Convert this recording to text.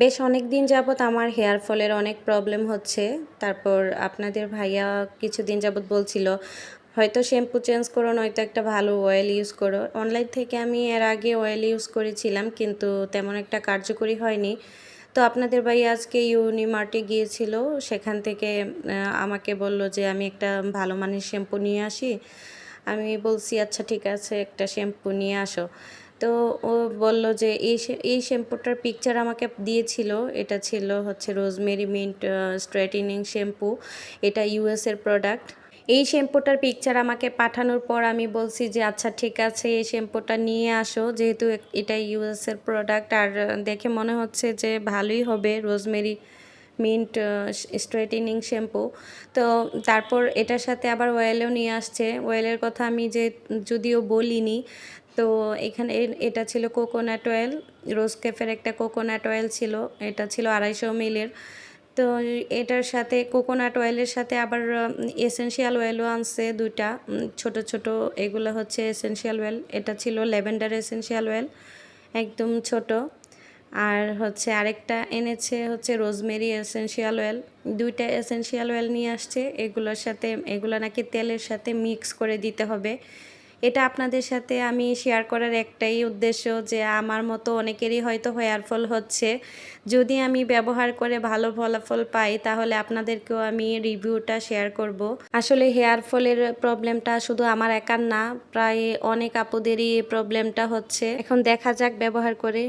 বেশ অনেক দিন যাবৎ আমার হেয়ার ফলের অনেক প্রবলেম হচ্ছে। তারপর আপনাদের ভাইয়া কিছুদিন যাবৎ বলছিল, হয়তো শ্যাম্পু চেঞ্জ করো নয়তো একটা ভালো অয়েল ইউজ করো। অনলাইন থেকে আমি এর আগে অয়েল ইউজ করেছিলাম কিন্তু তেমন একটা কার্যকরী হয়নি। তো আপনাদের ভাইয়া আজকে ইউনিমার্টে গিয়েছিল, সেখান থেকে আমাকে বলল যে আমি একটা ভালো মানের শ্যাম্পু নিয়ে আসি। আমি বলছি আচ্ছা ঠিক আছে, একটা শ্যাম্পু নিয়ে আসো। তো ও বলল যে এই শ্যাম্পুটার পিকচার আমাকে দিয়েছিল। এটা ছিল হচ্ছে রোজমেরি মিন্ট স্ট্রেটেনিং শ্যাম্পু। এটা ইউএসের প্রোডাক্ট। এই শ্যাম্পুটার পিকচার আমাকে পাঠানোর পর আমি বলছি যে আচ্ছা ঠিক আছে, এই শ্যাম্পুটা নিয়ে আসো, যেহেতু এটা ইউএসের প্রোডাক্ট আর দেখে মনে হচ্ছে যে ভালোই হবে, রোজমেরি মিন্ট স্ট্রেটেনিং শ্যাম্পু। তো তারপর এটার সাথে আবার অয়েলও নিয়ে আসছে। অয়েলের কথা আমি যদিও বলিনি। তো এখানে এটা ছিল কোকোনাট অয়েল, রোজ ক্যাফের একটা কোকোনাট অয়েল ছিল। এটা ছিল 250 মিলির। তো এটার সাথে কোকোনাট অয়েলের সাথে আবার এসেনশিয়াল অয়েলও আনছে দুইটা, ছোট ছোট। এগুলো হচ্ছে এসেনশিয়াল অয়েল। এটা ছিল ল্যাভেন্ডার এসেনশিয়াল অয়েল, একদম ছোট। আর হচ্ছে আরেকটা এনেছে হচ্ছে রোজমেরি এসেনশিয়াল অয়েল। দুইটা এসেনশিয়াল অয়েল নিয়ে আসছে। এগুলোর সাথে এগুলো নাকি তেলের সাথে মিক্স করে দিতে হবে। এটা আপনাদের সাথে আমি শেয়ার করার একটাই উদ্দেশ্য যে আমার মতো অনেকেরই হয়তো হেয়ার ফল হচ্ছে। যদি আমি ব্যবহার করে ভালো ফলাফল পাই তাহলে আপনাদেরকেও আমি রিভিউটা শেয়ার করব। আসলে হেয়ার ফলের প্রবলেমটা শুধু আমার একার না, প্রায় অনেক আপুদেরই এই প্রবলেমটা হচ্ছে। এখন দেখা যাক ব্যবহার করে।